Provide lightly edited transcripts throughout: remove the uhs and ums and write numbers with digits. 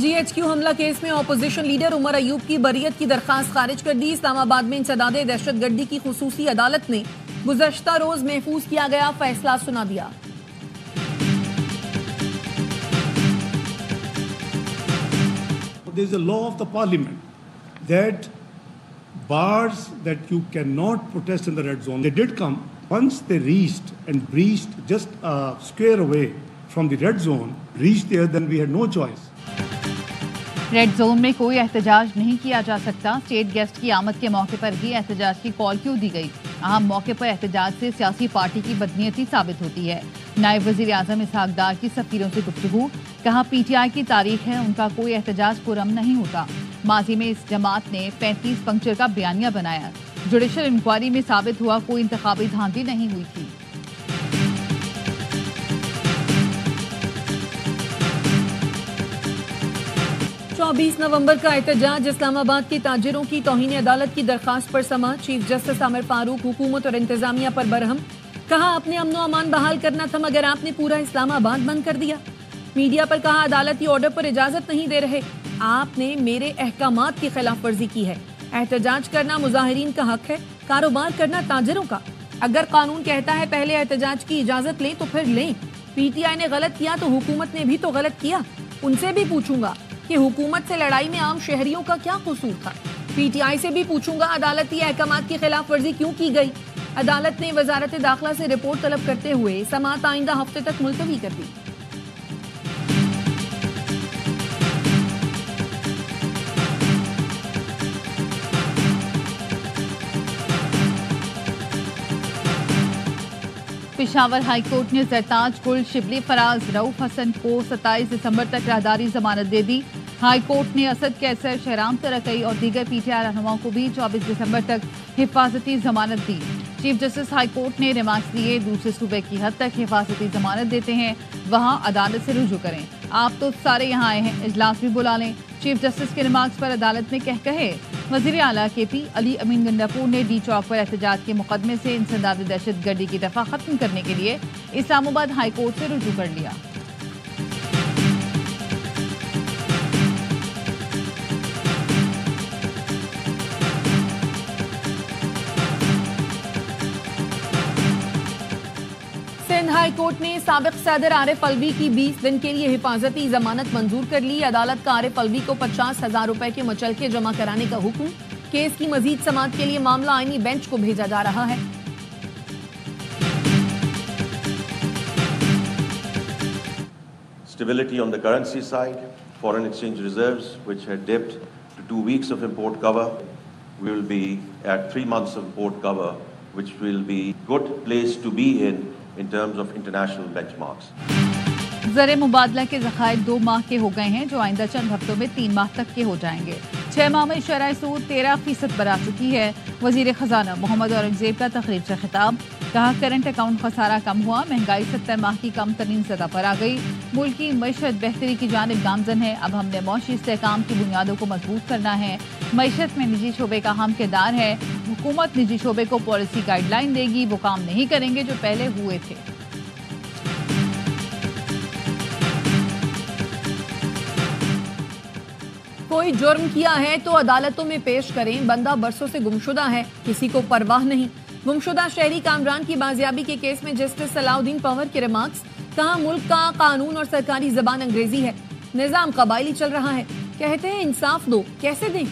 GHQ हमला case में opposition leader Umar Ayub की बरियत की दरखास्त खारिज कर दी। इस्लामाबाद में इंसदाद दहशतगर्दी की खुसूसी अदालत ने गुज़श्ता रोज महफूज किया गया फैसला सुना दिया। There is a law of the parliament that bars that you cannot protest in the red zone. They did come. Once they reached and breached just a square away from the red zone, reached there, then we had no choice. Red zone में कोई एहतजाज नहीं किया जा सकता। State guest की आमद के मौके पर ही एहतजाज की कॉल क्यों दी गई? अहम मौके पर एहतजाज से सियासी पार्टी की बदनीयती साबित होती है। नायब वजीर आजम इसहाक डार की सफीरों से गुफ्तगू, कहा PTI की तारीख है, उनका कोई एहतजाज पुरअमन नहीं होता। माजी में इस जमात ने 35 पंक्चर का बयानिया बनाया। जुडिशल इंक्वायरी में साबित हुआ कोई इंतखाबी धांधली नहीं हुई थी। चौबीस नवंबर का एहतजाज इस्लामाबाद के ताजिरों की तौहीन अदालत की दरखास्त पर समा। चीफ जस्टिस आमिर फारूक हुकूमत और इंतजामिया पर बरहम, कहा अपने अमनो अमान बहाल करना था मगर आपने पूरा इस्लामाबाद बंद कर दिया। मीडिया पर कहा अदालती ऑर्डर पर इजाजत नहीं दे रहे, आपने मेरे अहकामात की खिलाफ वर्जी की है। एहतजाज करना मुजाहिरीन का हक है, कारोबार करना ताजिरों का। अगर कानून कहता है पहले एहतजाज की इजाजत लें तो फिर लें। PTI ने गलत किया तो हुकूमत ने भी तो गलत किया। उनसे भी पूछूंगा कि हुकूमत से लड़ाई में आम शहरियों का क्या कसूर था। PTI से भी पूछूंगा अदालती अहकामात की खिलाफ वर्जी क्यों की गई। अदालत ने वजारत दाखिला से रिपोर्ट तलब करते हुए समाअत आइंदा हफ्ते तक मुलतवी कर दी। पेशावर हाईकोर्ट ने जरताज गुल शिबली फराज रऊफ हसन को 27 दिसंबर तक राहदारी जमानत दे दी। हाईकोर्ट ने असद कैसर, शहराम तरकई और दीगर PTI रहनुमाओं को भी 24 दिसंबर तक हिफाजती जमानत दी। चीफ जस्टिस हाईकोर्ट ने रिमार्क्स दिए, दूसरे सूबे की हद तक हिफाजती जमानत देते हैं, वहां अदालत से रुजू करें। आप तो सारे यहाँ आए हैं, इजलास भी बुला लें। चीफ जस्टिस के रिमार्क्स पर अदालत ने कहे वजीर आला KP अली अमीन गंडापुर ने D चौक पर एहतजाज के मुकदमे से इंसदाद दहशतगर्दी की दफा खत्म करने के लिए इस्लामाबाद हाईकोर्ट से रुजू कर लिया। सिंध हाई कोर्ट ने साबिक सदर आरिफ अलवी की 20 दिन के लिए हिफाजती जमानत मंजूर कर ली। अदालत का आरिफ अलवी को 50,000 रुपए के मुचलके जमा कराने का हुक्म। केस की मजीद समाअत के लिए मामला आईनी बेंच को भेजा जा रहा है। Stability on the currency side, foreign exchange reserves which had dipped to 2 weeks of import cover, we will be at 3 months of import cover, which will be good place to be in terms of international benchmarks. ज़र मुबादला के ज़खायर 2 माह के हो गए हैं, जो आइंदा चंद हफ्तों में 3 माह तक के हो जाएंगे। 6 माह में शरह सूद 13% पर आ चुकी है। वजीर खजाना मोहम्मद औरंगजेब का तकरीब से खिताब, कहा करंट अकाउंट खसारा कम हुआ, महंगाई 70 माह की कम तरीन सतह पर आ गई। मुल्क की मईशत बेहतरी की जानिब गामजन है। अब हमने मौशी इस्तेहकाम की बुनियादों को मजबूत करना है। मईशत में निजी शोबे का अहम किरदार है। हुकूमत निजी शोबे को पॉलिसी गाइडलाइन देगी, वो काम नहीं करेंगे जो पहले हुए थे। कोई जुर्म किया है तो अदालतों में पेश करें। बंदा बरसों से गुमशुदा है, किसी को परवाह नहीं। गुमशुदा शहरी कामरान की बाजियाबी के केस में जस्टिस सलाउद्दीन पंवर के रिमार्क्स, कहा मुल्क का कानून और सरकारी जबान अंग्रेजी है, निजाम कबायली चल रहा है। कहते हैं इंसाफ दो, कैसे दें?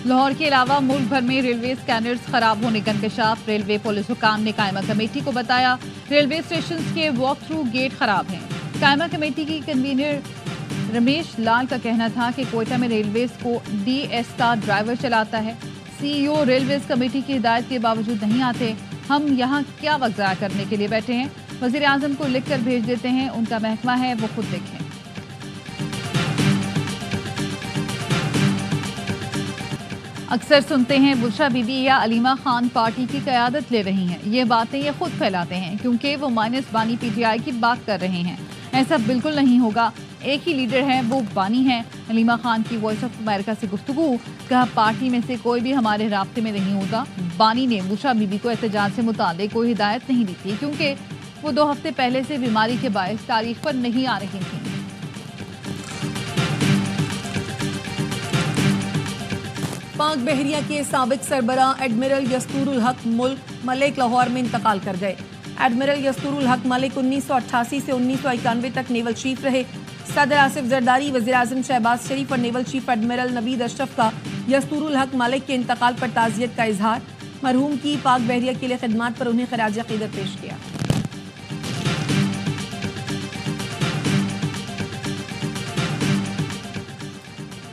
लाहौर के अलावा मुल्क भर में रेलवे स्कैनर्स खराब होने का इंकशाफ। रेलवे पुलिस हुकाम ने कायमा कमेटी को बताया, रेलवे स्टेशन के वॉक थ्रू गेट खराब हैं। कायमा कमेटी की कन्वीनर रमेश लाल का कहना था कि कोयटा में रेलवे को DS का ड्राइवर चलाता है। CEO रेलवे कमेटी की हिदायत के बावजूद नहीं आते। हम यहाँ क्या वक्त ज़ाया करने के लिए बैठे हैं? वज़ीर आज़म को लिख कर भेज देते हैं, उनका महकमा है, वो खुद देखें। अक्सर सुनते हैं बुशरा बीबी या अलीमा खान पार्टी की क़यादत ले रही हैं। ये बातें ये खुद फैलाते हैं क्योंकि वो माइनस बानी PTI की बात कर रहे हैं। ऐसा बिल्कुल नहीं होगा। एक ही लीडर हैं, वो बानी हैं। हलीमा खान की वॉइस ऑफ अमेरिका से गुफ्तगू, कहा पार्टी में से कोई भी हमारे राब्ते में नहीं होता। बानी ने बुशरा बीबी को एहतजाज से मुताल्लिक कोई हिदायत नहीं दी थी क्योंकि वो 2 हफ्ते पहले से बीमारी के बायस तारीख पर नहीं आ रही थी। पाक बहरिया के साबिक सरबरा एडमिरल यस्तूरुल हक मुल्क मलिक लाहौर में इंतकाल कर गए। एडमिरल यस्तूरुल हक मलिक 1988 से 1991 तक नेवल चीफ रहे। सदर आसिफ जरदारी, वज़ीर आज़म शहबाज शरीफ और naval chief admiral Naveed Ashraf का यस्तूरुल हक मलिक के इंतकाल पर ताज़ियत का इजहार। मरहूम की पाक बहरिया के लिए खिदमात पर उन्हें खराज अक़ीदत पेश किया।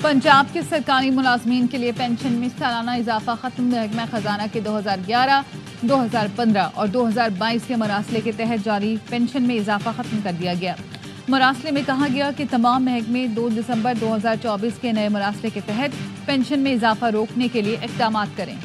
पंजाब के सरकारी मुलाजमीन के लिए पेंशन में सालाना इजाफा खत्म। महकमा खजाना के 2011, 2015 और 2022 के मरासले के तहत जारी पेंशन में इजाफा खत्म कर दिया गया। मरासले में कहा गया कि तमाम महकमे 2 दिसंबर 2024 के नए मरासले के तहत पेंशन में इजाफा रोकने के लिए इक़दाम करें।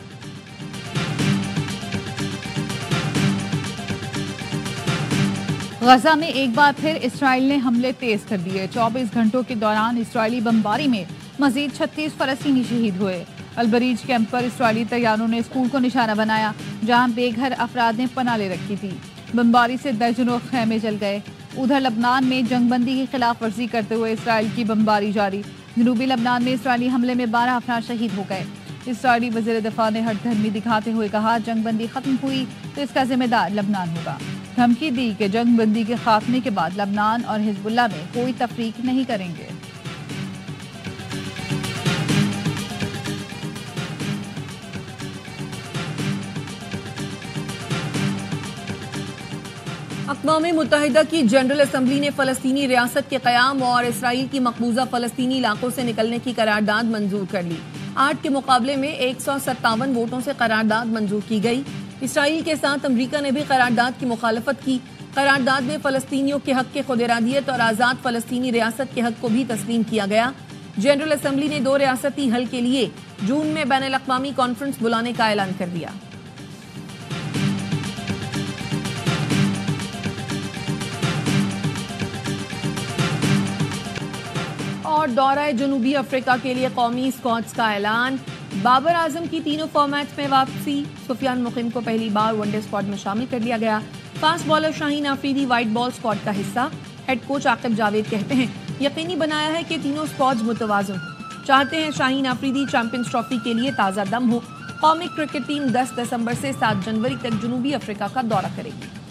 गजा में एक बार फिर इसराइल ने हमले तेज कर दिए। 24 घंटों के दौरान इसराइली बमबारी में मजीद 36 फलस्तीनी शहीद हुए। अलबरीज कैंप पर इसराइली तैयारों ने स्कूल को निशाना बनाया जहां बेघर अफराद ने पनाह ले रखी थी। बमबारी से दर्जनों खैमे जल गए। उधर लबनान में जंगबंदी की खिलाफ वर्जी करते हुए इसराइल की बमबारी जारी। जनूबी लबनान में इसराइली हमले में 12 अफराद शहीद हो गए। इसराइली वज़ीर दिफा ने हठधर्मी दिखाते हुए कहा जंगबंदी खत्म हुई तो इसका जिम्मेदार लबनान होगा। धमकी दी कि जंगबंदी के खात्मे के बाद लबनान और हिजबुल्लाह में कोई तफरीक नहीं करेंगे। अक़वाम मुत्तहिदा की जनरल असम्बली ने फ़लस्तीनी रियासत के क़याम और इसराइल की मकबूजा फ़लस्तीनी इलाकों से निकलने की करारदाद मंजूर कर ली। 8 के मुकाबले में 157 वोटों से करारदाद मंजूर की गई। इसराइल के साथ अमरीका ने भी करारदाद की मुखालफत की। करारदाद में फ़लस्तीनियों के हक के खुद-इरादियत और आज़ाद फ़लस्तीनी रियासत के हक को भी तस्लीम किया गया। जनरल असम्बली ने 2 रियासती हल के लिए जून में बैनुल-अक़वामी कॉन्फ्रेंस बुलाने का ऐलान कर दिया। और दौरा जनूबी अफ्रीका के लिए कौमी स्क्वाड्स का ऐलान। बाबर आजम की तीनों फॉर्मेट्स में वापसी। सुफियान मुकीम को पहली बार वनडे स्क्वाड में शामिल कर लिया गया। Fast bowler Shaheen Afridi white ball squad का हिस्सा। हेड कोच आकिब जावेद कहते हैं यकीनी बनाया है कि तीनों स्क्वाड्स मुतवाज़िन चाहते हैं शाहीन आफरीदी चैंपियंस ट्रॉफी के लिए ताज़ा दम हो। कौमी क्रिकेट टीम 10 दिसंबर से 7 जनवरी तक जनूबी अफ्रीका का दौरा करेगी।